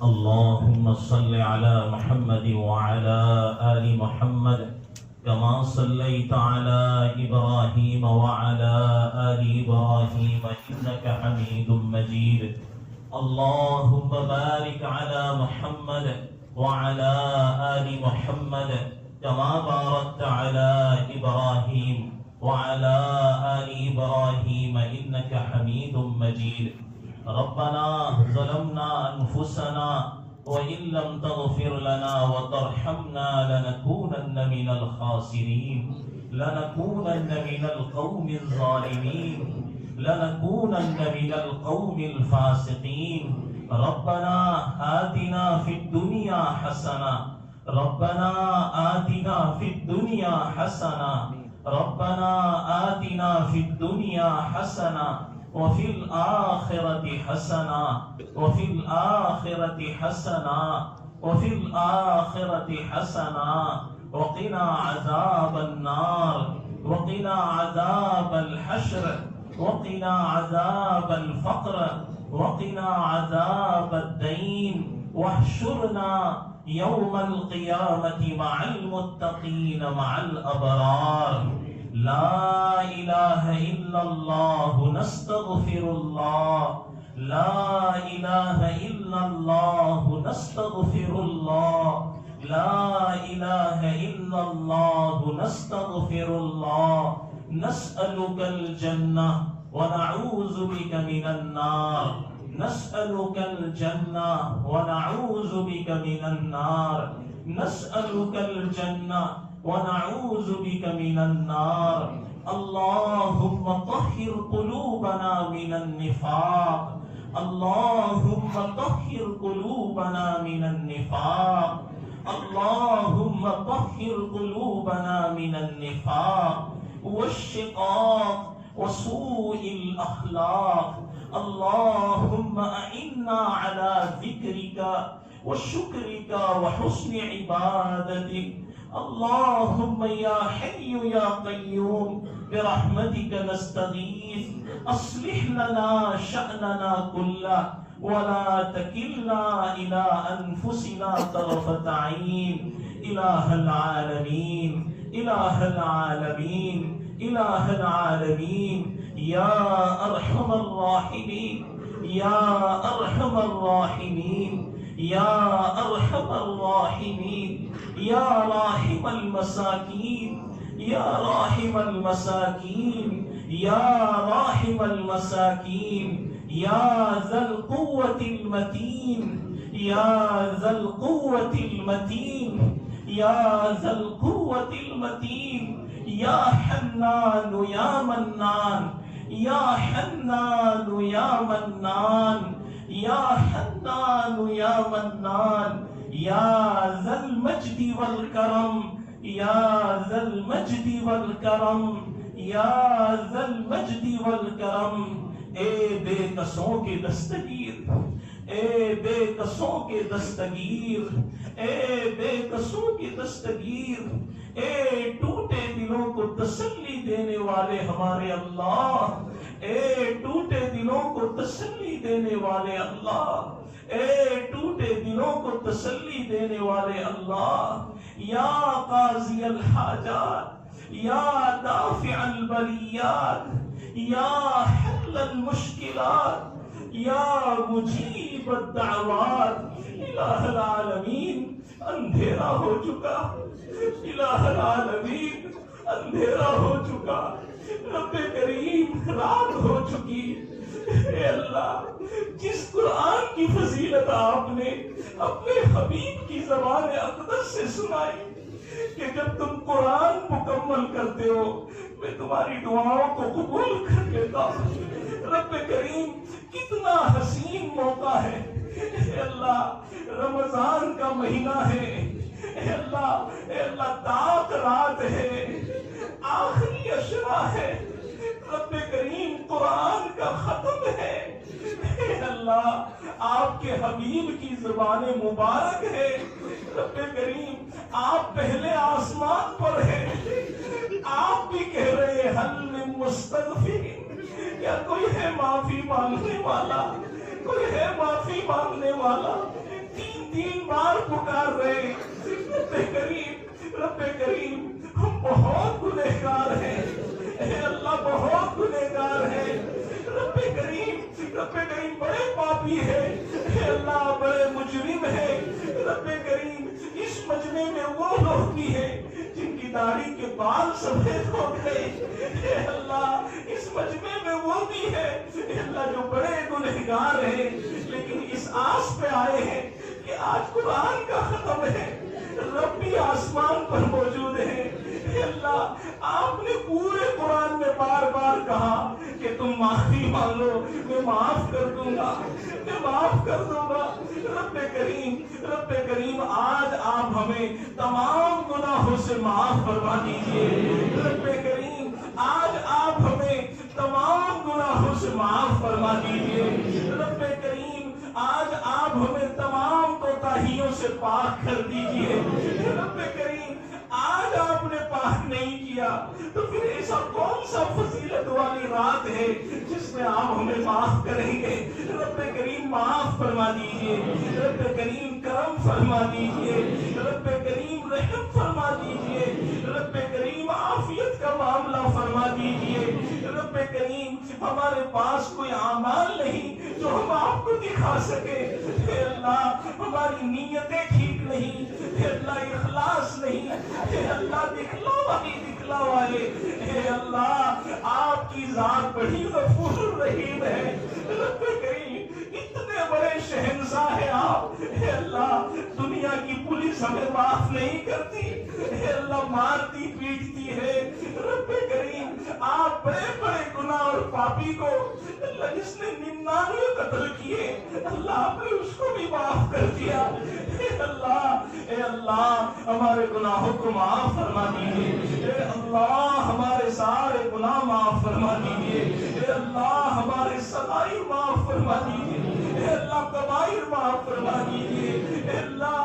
اللهم صل على محمد وعلى آل محمد كما صليت على إبراهيم وعلى آل إبراهيم إنك حميد مجيد. اللهم بارك على محمد وعلى آل محمد كما باركت على إبراهيم وعلى آل إبراهيم إنك حميد مجيد. ربنا ظلمنا أنفسنا وإن لم تغفر لنا وترحمنا لنكونن من الخاسرين، لنكونن من القوم الظالمين، لنكونن من القوم الفاسقين. ربنا آتنا في الدنيا حسنة، ربنا آتنا في الدنيا حسنة، ربنا آتنا في الدنيا حسنة وفي الآخرة حسنة، وفي الآخرة حسنة، وفي الآخرة حسنة، وقنا عذاب النار، وقنا عذاب الحشر، وقنا عذاب الفقر، وقنا عذاب الدين، واحشرنا يوم القيامة مع المتقين مع الأبرار. لا إله إلا الله نستغفر الله، لا إله إلا الله نستغفر الله، لا إله إلا الله نستغفر الله. نسألك الجنة ونعوذ بك من النار، نسألك الجنة ونعوذ بك من النار، نسألك الجنة ونعوذ بك من النار. اللهم طهر قلوبنا من النفاق، اللهم طهر قلوبنا من النفاق، اللهم طهر قلوبنا من النفاق والشقاق وسوء الأخلاق. اللهم أعنا على ذكرك وشكرك وحسن عبادتك. اللهم يا حي يا قيوم برحمتك نستغيث، أصلح لنا شأننا كله ولا تكلنا إلى أنفسنا طرفة عين. إله العالمين، إله العالمين، إله العالمين، يا أرحم الراحمين، يا أرحم الراحمين، يا أرحم الراحمين، يا راحم المساكين، يا راحم المساكين، يا راحم المساكين، يا ذا القوة المتين، يا ذا القوة المتين، يا ذا القوة المتين، يا حنان يا منان، يا حنان يا منان، يا حنان يا منان، يا ذا المجد والكرم، يا ذا المجد والكرم، يا ذا المجد والکرم. اے بے کسوں کے دستگیر، اے بے کسوں کے دستگیر، اے بے کسوں کے دستگیر، اے ٹوٹے دلوں کو تسلی دینے والے ہمارے اللہ، اے ٹوٹے دلوں کو تسلی دینے والے اللہ، اے ٹوٹے دلوں کو تسلی دینے والے اللہ. یا قاضی الحاجات، یا دافع البلیات، یا حل المشکلات، یا مجیب الدعوات. الہ العالمین اندھیرا ہو چکا، الہ العالمین اندھیرا ہو چکا، رب کریم رات ہو چکی. اے اللہ، جس قرآن کی فضیلت آپ نے اپنے حبیب کی زبان اقدس سے سنائی کہ جب تم قرآن مکمل کرتے ہو میں تمہاری دعاؤں کو قبول کر لیتا ہوں. رب کریم کتنا حسین موقع ہے. اے اللہ، رمضان کا مہینہ ہے. اے اللہ، اے اللہ، داغ رات ہے، آخری اشرا ہے. رب کریم قرآن کا ختم ہے. اے اللہ، آپ کے حبیب کی زبان مبارک ہے. رب کریم آپ پہلے آسمان پر ہیں. آپ بھی کہہ رہے ہیں حل من مستغفرین، کیا کوئی ہے معافی مانگنے والا؟ کوئی ہے معافی مانگنے والا؟ تین بار پکار رہے ہیں رب کریم ہم بہت گنہگار ہیں، اے اللہ بہت گنہگار ہیں، رب کریم بڑے پاپی ہے، اے اللہ بڑے مجرم ہے، رب کریم اس مجمع میں وہ لوگ بھی ہیں جن کی داڑھی کے بال سفید ہو گئے، اے اللہ اس مجمع میں وہ بھی ہے اے اللہ جو بڑے گنہگار ہیں، لیکن اس آس پہ آئے ہیں کہ آج قرآن کا ختم ہے، رب بھی آسمان پر موجود ہے، اے اللہ آپ نے پورے قرآن میں بار بار کہا کہ تم معافی مانگو میں معاف کر دوں گا، میں معاف کر دوں گا۔ رب کریم آج آپ ہمیں تمام گناہوں سے معاف فرما دیجئے، رب کریم آج آپ ہمیں تمام گناہوں سے معاف فرما دیجئے، رب کریم آج آپ ہمیں تمام کوتاہیوں سے پاک کر دیجئے، رب کریم آج آپ نے پاک نہیں کیا تو پھر ایسا کون سا فضیلت والی رات ہے جس میں آپ ہمیں معاف کریں گے؟ رب کریم معاف فرما دیجئے، رب کریم کرم فرما دیجئے، رب کریم رحم فرما دیجئے، رب کریم عافیت کا معاملہ فرما دیجئے، رب کریم ہمارے پاس کوئی اعمال نہیں جو ہم آپ کو دکھا سکے، اے اللہ ہماری نیتیں ٹھیک نہیں، اے اللہ اخلاص نہیں، اے اللہ دکھلاوا ہے، اے اللہ آپ کی ذات بڑی غفور الرحیم ہے، رب کریم اتنے بڑے شہنشاہ ہیں آپ، اے اللہ دنیا کی پولیس ہمیں معاف نہیں کرتی، اے اللہ مارتی پیٹتی ہے، رب کریم آپ بڑے بڑے گناہ اور پاپی کو اللہ جس نے 99 قتل کیے اللہ آپ نے اس کو بھی معاف کر دیا، اے اللہ ہمارے گناہوں کو معاف فرما دیجئے، اے اللہ ہمارے سارے گناہ معاف فرما دیجئے، اے اللہ ہمارے صغائر معاف فرما دیجئے، اے اللہ کبائر معاف فرما دیجئے، اے اللہ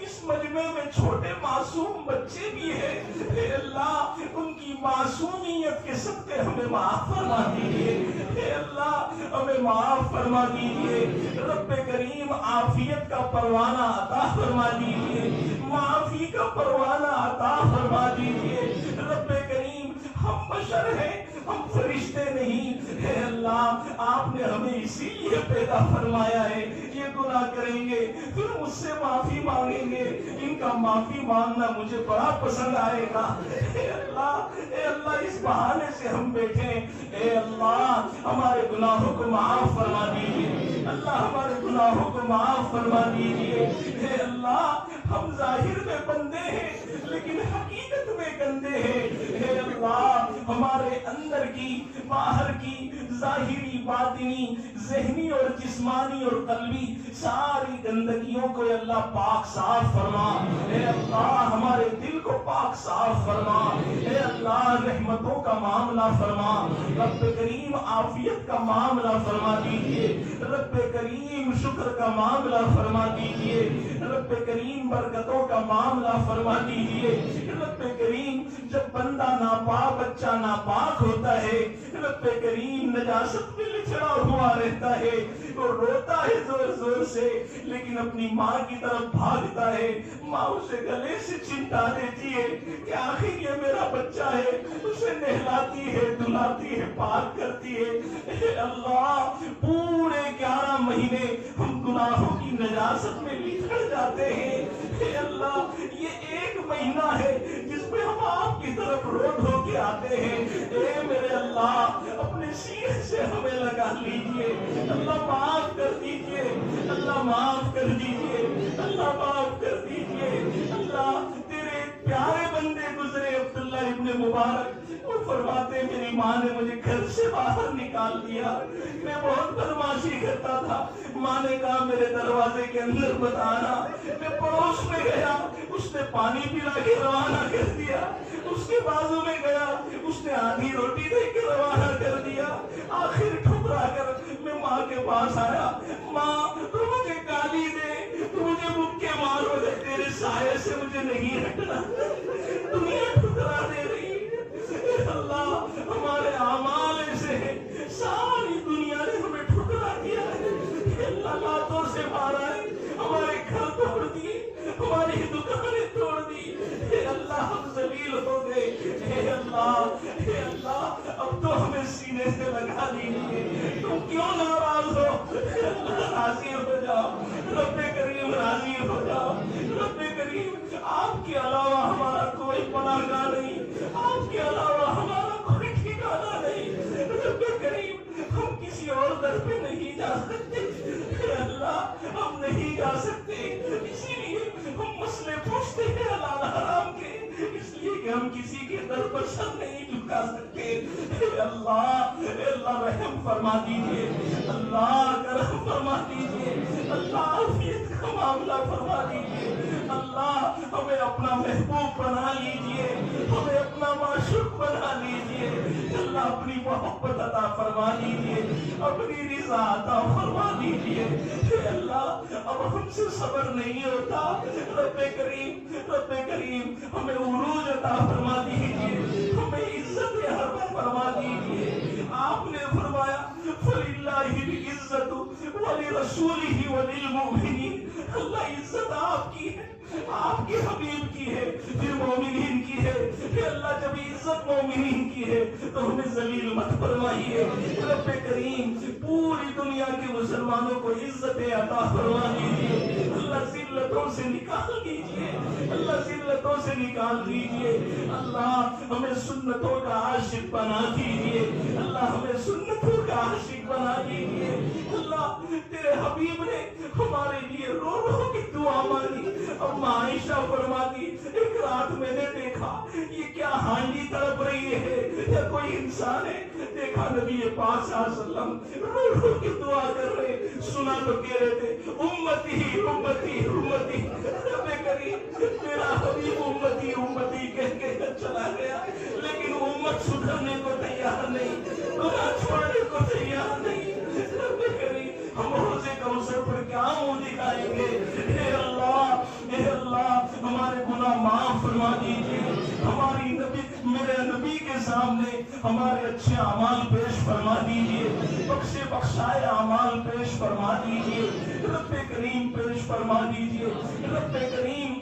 اس مجمع میں چھوٹے معصوم بچے بھی ہیں، اے اللہ ان کی معصومیت کے صدقے ہمیں معاف فرما دیجئے، اے اللہ ہمیں معاف فرما دیجئے، رب کریم عافیت کا پروانہ عطا فرما دیجئے، معافی کا پروانہ عطا فرما دیجئے، رب کریم ہم بشر ہیں ہم فرشتے نہیں، اے اللہ آپ نے ہمیں اسی لیے پیدا فرمایا ہے، یہ گناہ کریں گے پھر مجھ سے معافی مانگیں گے، ان کا معافی مانگنا مجھے بڑا پسند آئے گا، اے اللہ اس بہانے سے ہم بیٹھیں، اے اللہ ہمارے گناہوں کو معاف فرما دیجئے، اللہ ہمارے گناہوں کو معاف فرما دیجئے، اے اللہ ہم ظاہر میں بندے ہیں لیکن حقیقت میں گندے ہیں، اے اللہ ہمارے اندر کی باہر کی ظاہری باطنی ذہنی اور جسمانی اور قلبی ساری گندگیوں کو اے اللہ پاک صاف فرما، اے اللہ ہمارے دل کو پاک صاف فرما، اے اللہ رحمتوں کا معاملہ فرما، رب کریم عافیت کا معاملہ فرما دیجئے، رب کریم شکر کا معاملہ فرما دیجئے، رب کریم برکتوں کا معاملہ فرما دیجئے، رب کریم جب بندہ ناپاک بچہ ناپاک ہوتا ہے، رب کریم نجاست میں لچڑا ہوا رہتا ہے، وہ روتا ہے زور زور سے لیکن اپنی ماں کی طرف بھاگتا ہے، ماں اسے گلے سے چمٹا دیتی ہے کہ آخر یہ میرا بچہ ہے، اسے نہلاتی ہے دھلاتی ہے پاک کرتی ہے، اے اللہ پورے 11 مہینے ہم گناہوں کی نجاست میں لچڑ جاتے ہیں، اے اللہ یہ 1 مہینہ ہے جس میں ہم آپ کی طرف رو دھو کے آتے ہیں، اے میرے اللہ اپنے سینے سے ہمیں لگا لیجئے، اللہ معاف کر دیجئے، اللہ معاف کر دیجئے، اللہ معاف کر دیجئے، اللہ تیرے پیارے بندے گزرے عبداللہ ابن مبارک، وہ فرماتے میری ماں نے مجھے گھر سے باہر نکال دیا، میں بہت بدمعاشی کرتا تھا، ماں نے کہا میرے دروازے کے اندر مت آنا، میں پڑوس میں گیا اس نے پانی پلا کے روانہ کر دیا، اس کے بازو میں گیا اس نے آدھی روٹی دے کے روانہ کر دیا، آخر ٹھکرا کر میں ماں کے پاس آیا، ماں تو مجھے گالی دے تو مجھے مکے مارو دے، تیرے سائے سے مجھے نہیں ہٹنا، دنیا ٹھکرا دے رہی ہے، اللہ ہمارے اعمال ایسے ہیں ساری دنیا نے ہمیں ٹھکرا دیا ہے، اللہ لاتوں سے مارا ہے، ہمارے گھر توڑ دیے, ہماری دکانیں توڑ دی. اے اللہ ہم ذلیل ہو گئے. اے اللہ اب تو ہمیں سینے سے لگا دیجیے. تم کیوں ناراض ہو؟ اللہ راضی ہو جاؤ. رب کریم راضی ہو جاؤ. رب کریم آپ کے علاوہ ہمارا کوئی پناہ گاہ نہیں, آپ کے علاوہ ہمارا کوئی ٹھکانہ نہیں. رب کریم ہم کسی اور در پہ نہیں جا سکتے. اے اللہ ہم نہیں جا سکتے, اسی لیے ہم مسئلے پوچھتے ہیں حلال حرام کے, اس لیے کہ ہم کسی کے در پر سر نہیں جھکا سکتے. اے اللہ رحم فرما دیجئے, اللہ کرم فرما دیجئے, اللہ عافیت کا معاملہ فرما دیجئے. اللہ ہمیں اپنا محبوب بنا لیجئے, ہمیں اپنا معشوق بنا لیجئے. اللہ اپنی محبت عطا فرما دیجئے, اپنی رضا عطا فرما دیجئے. اے اللہ اب ہم سے صبر نہیں ہوتا. رب کریم ہمیں عروج عطا فرما دیجئے, ہمیں عزت حرمت فرما دیجئے. آپ نے فرمایا فَلِلَّهِ الْعِزَّةُ وَلِرَسُولِهِ وَلِلْمُؤْمِنِينَ. اللہ عزت آپ کی ہے, آپ کے حبیب کی ہے, پھر مومنین کی ہے. کہ اللہ جب عزت مومنین کی ہے تو ہمیں ذلیل مت فرمائیے. رب کریم پوری دنیا کے مسلمانوں کو عزت عطا فرما دیجیے. اللہ ذلتوں سے نکال دیجیے, اللہ ذلتوں سے نکال دیجیے. اللہ ہمیں سنتوں کا عاشق بنا دیجیے, اللہ ہمیں سنتوں کا عاشق بنا دیجیے. اللہ تیرے حبیب نے ہمارے لیے رو رو کی دعا مانگی. اب عائشہ فرماتی ایک رات میں نے دیکھا یہ کیا ہانڈی تڑپ رہی ہے یا کوئی انسان ہے. دیکھا نبی پاک صلی اللہ علیہ وسلم رو رو کی دعا کر رہے, سنا تو کہہ رہے تھے امتی امتی امتی. رب کریم میرا حبیب امتی امتی کہہ کے چلا گیا, لیکن امت سدھرنے کو تیار نہیں, گناہ چھوڑنے کو تیار نہیں. رب کریم ہم روزے کوثر پر کیا منہ دکھائیں گے؟ اے اللہ ہمارے گناہ معاف فرما دیجیے. ہماری میرے نبی کے سامنے ہمارے اچھے اعمال پیش فرما دیجیے, بخشے بخشائے اعمال پیش فرما دیجیے. رب کریم پیش فرما دیجیے. رب کریم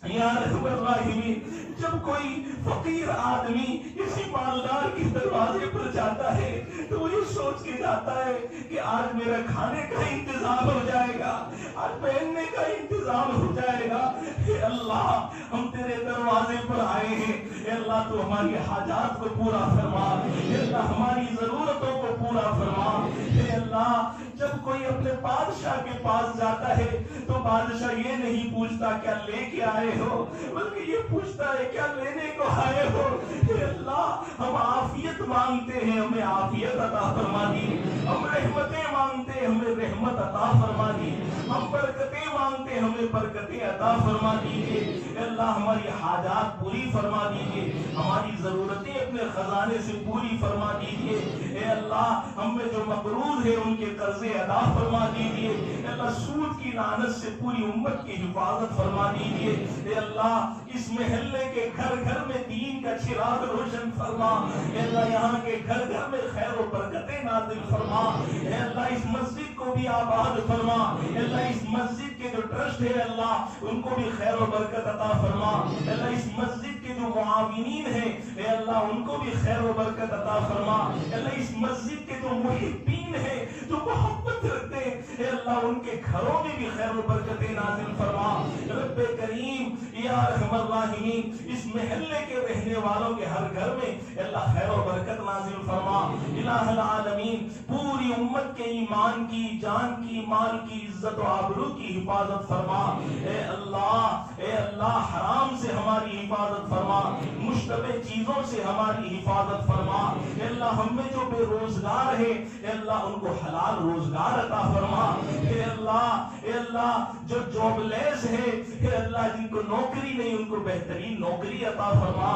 یا رحم الراحمین, جب کوئی فقیر آدمی کسی مالدار کے دروازے پر جاتا ہے تو وہ یہ سوچ کے جاتا ہے کہ آج میرا کھانے کا انتظام ہو جائے گا, آج پہننے کا انتظام ہو جائے گا. اے اللہ ہم تیرے دروازے پر آئے ہیں, اے اللہ تو ہماری حاجات کو پورا فرما, اے اللہ ہماری ضرورتوں کو پورا فرما. اے اللہ جب کوئی اپنے بادشاہ کے پاس جاتا ہے تو بادشاہ یہ نہیں پوچھتا کیا لے کے آئے ہو, بلکہ یہ پوچھتا ہے کیا لینے کو آئے ہو. اے اللہ ہم عافیت مانگتے ہیں, ہمیں عافیت عطا فرما دی. ہم رحمتیں مانگتے ہیں, ہمیں رحمت عطا فرما دی. ہم برکتیں مانگتے ہیں, ہمیں برکتیں عطا فرما دیجیے. اے اللہ ہماری حاجات پوری فرما دیجیے, ہماری ضرورتیں اپنے خزانے سے پوری فرما دیجیے. اے اللہ ہم میں جو مقروض ہے ان کے قرضے ادا فرما دیجیے. اے اللہ سود کی لعنت سے پوری امت کی حفاظت فرما دیجیے. اے اللہ اس محلے کے گھر گھر میں دین کا چراغ روشن فرما. اے اللہ یہاں کے گھر گھر میں خیر و برکتیں نازل فرما. اے اللہ اس مسجد کو بھی آباد فرما. اے اللہ اس مسجد کے جو ٹرسٹ ہے اللہ ان کو بھی خیر و برکت عطا فرما. اے اللہ اس مسجد کے جو معاونین ہیں اے اللہ ان کو بھی خیر و برکت عطا فرما. اے اللہ اس مسجد کے جو محبین ہیں جو محبت رکھتے ہیں اے اللہ ان کے گھروں میں بھی خیر و برکتیں نازل فرما. رب کریم یا ارحم الراحمین اس محلے کے رہنے والوں کے ہر گھر میں اے اللہ خیر و برکت نازل فرما. الہ العالمین پوری امت کے ایمان کی, جان کی, مال کی, عزت و آبرو کی حفاظت فرما. اے اللہ حرام سے ہماری حفاظت فرما, مشتبہ چیزوں سے ہماری حفاظت فرما. اے اللہ ہم میں جو بے روزگار ہے اے اللہ ان کو حلال روزگار عطا فرما. اے اللہ جو جاب لیس ہے اے اللہ جن کو نوکری نہیں ان کو بہترین نوکری عطا فرما.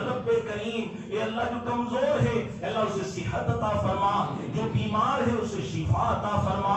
رب کریم اے اللہ جو کمزور ہے اے اللہ اسے صحت عطا فرما, جو بیمار ہے اسے شفا عطا فرما.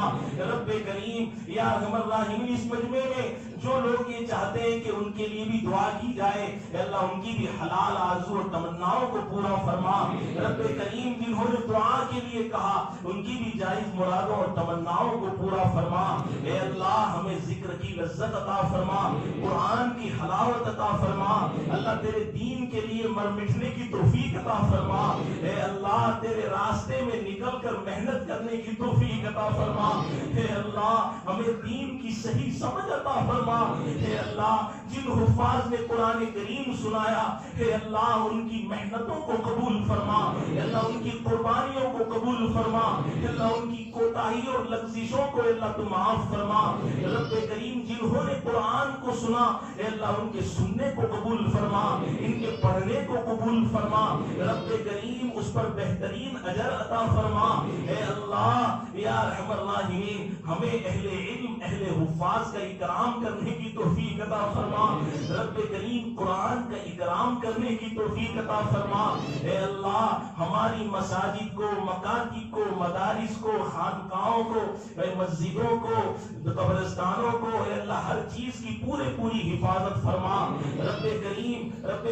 رب کریم یا ارحم الراحمین اس مجمع میں جو لوگ یہ چاہتے ہیں کہ ان کے لیے بھی دعا کی جائے اے اللہ ان کی بھی حلال آرزو اور تمناؤں کو پورا فرما. رب کریم جنہوں نے دعا کے لیے کہا ان کی بھی جائز مرادوں اور تمناؤں کو پورا فرما. اے اللہ ہمیں ذکر کی لذت عطا فرما، قرآن کی حلاوت عطا فرما، اللہ تیرے دین کے لیے مر مٹنے کی توفیق عطا فرما، اے اللہ تیرے راستے میں نکل کر محنت کرنے کی توفیق عطا فرما، اے اللہ ہمیں دین کی صحیح سمجھ عطا فرما، اے اللہ جن حفاظ نے قرآن کریم سنایا اے اللہ ان کی محنتوں کو قبول فرما، اے اللہ ان کی قربانیوں کو قبول فرما، اے اللہ ان کی کوتاہیوں اور لغزشوں کو اے اللہ تو معاف فرما، رب کریم جنہوں نے قرآن کو سنا اے اللہ ان کے سننے کو قبول فرما، ان کے پڑھنے کو قبول فرما، رب کریم اس پر بہترین اجر عطا فرما، اے اللہ یا رحم الراحمین ہمیں اہل علم اہل حفاظ کا اکرام کرنے کی توفیق عطا فرما، رب کریم قرآن کا اکرام کرنے کی توفیق عطا فرما، اے اللہ ہماری مساجد کو، مکاتب کو، مدارس کو، خانقاہوں کو، مسجدوں کو، قبرستانوں کو اے اللہ ہر چیز کی پوری حفاظت فرما، رب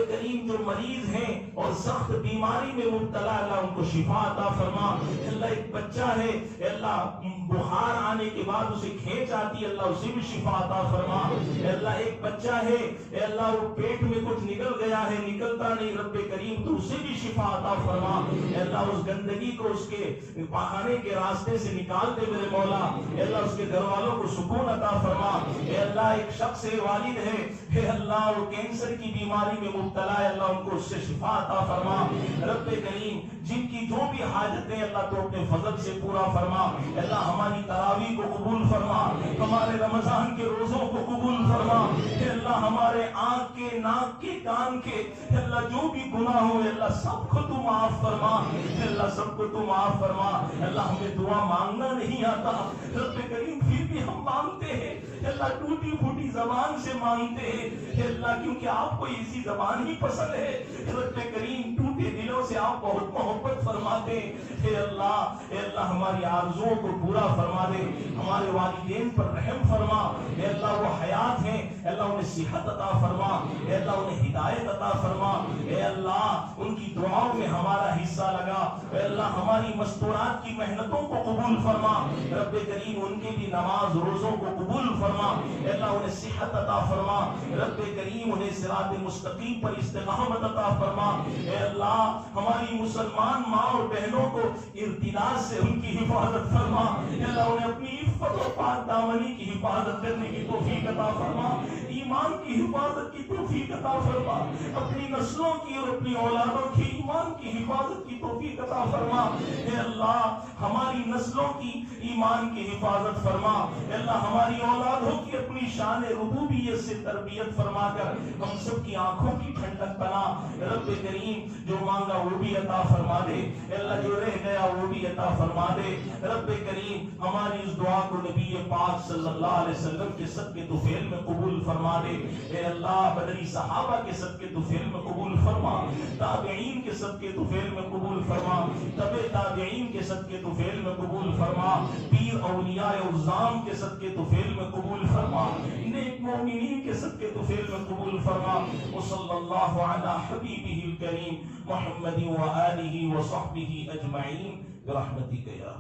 کریم جو مریض ہیں اور سخت بیماری میں مبتلا اللہ ان کو شفا عطا فرما، اے اللہ ایک بچہ ہے اے اللہ بخار آنے کے بعد اسے کھینچ آتی ہے اللہ اسے بھی شفا عطا فرما، اے اللہ ایک بچہ ہے اے اللہ وہ پیٹ میں کچھ نکل گیا ہے نکلتا نہیں رب کریم تو اسے بھی شفا عطا فرما، اے اللہ اس گندگی کو اس کے پاخانے کے راستے سے نکال دے میرے مولا، اے اللہ اس کے گھر والوں کو سکون عطا فرما، اے اللہ ایک شخص والد ہے اے اللہ وہ کینسر کی بیماری میں مبتلا ہے اللہ ان کو اس سے شفا عطا فرما، رب کریم جن کی جو بھی حاجتیں اللہ تو اپنے فضل سے پورا فرما، اے اللہ ہماری تراویح کو قبول فرما، ہمارے رمضان کے روزوں کو قبول فرما، اے اللہ ہمارے آنکھ کے ناک کے کان کے اے اللہ جو بھی گناہ ہو اے اللہ سب کو تو معاف فرما، اے اللہ سب کو تو معاف فرما، اے اللہ ہمیں دعا مانگنا نہیں آتا رب کریم پھر بھی ہم مانگتے ہیں اے اللہ ٹوٹی پھوٹی زبان سے مانگتے ہیں اے اللہ کیونکہ آپ کو ایسی زبان ہی پسند ہے، رب کریم ٹوٹے دلوں سے آپ بہت محبت فرماتے ہیں، اے اللہ ہماری آرزوؤں کو پورا فرما دے، ہمارے والدین پر رحم فرما، اے اللہ وہ حیات ہیں اے اللہ انہیں صحت عطا فرما، اے اللہ انہیں ہدایت عطا فرما، اے اللہ ان کی دعاؤں میں ہمارا حصہ لگا، اے اللہ ہماری مستورات کی محنتوں کو قبول فرما، رب کریم ان کی بھی نماز روزوں کو قبول فرما، اے اللہ انہیں صحت عطا فرما، رب کریم انہیں صراط مستقیم پر استقامت عطا فرما، اے اللہ ہماری مسلمان ماں اور بہنوں کو ارتداد سے ان کی حفاظت فرما، اے اللہ انہیں اپنی عفت و پاک دامنی کی حفاظت کرنے کی توفیق عطا فرما، ایمان کی حفاظت کی توفیق عطا فرما، اپنی نسلوں کی اور اپنی اولادوں کی ایمان کی حفاظت کی توفیق عطا فرما، اے اللہ ہماری نسلوں کی ایمان کی حفاظت فرما، اے اللہ ہماری اولادوں کی اپنی شان ربوبیت سے تربیت فرما کر ہم سب کی آنکھوں کی ٹھنڈک بنا، رب کریم جو مانگا وہ بھی عطا فرما دے، اے اللہ جو رہ گیا وہ بھی عطا فرما دے، رب کریم ہماری اس دعا کو نبی پاک صلی اللہ علیہ وسلم کے صدقے طفیل میں قبول فرما دے، اے اللہ بدری صحابہ کے صدقے طفیل میں قبول فرما، تابعین کے صدقے طفیل میں قبول فرما، تبع تابعین کے صدقے طفیل میں قبول فرما، پیر اولیاء عظام کے صدقے طفیل میں قبول فرما، نیک مومنین کے صدقے طفیل میں قبول فرما، وصلی اللہ علی حبیبہ الکریم محمد وآلہ وصحبہ اجمعین برحمتک یا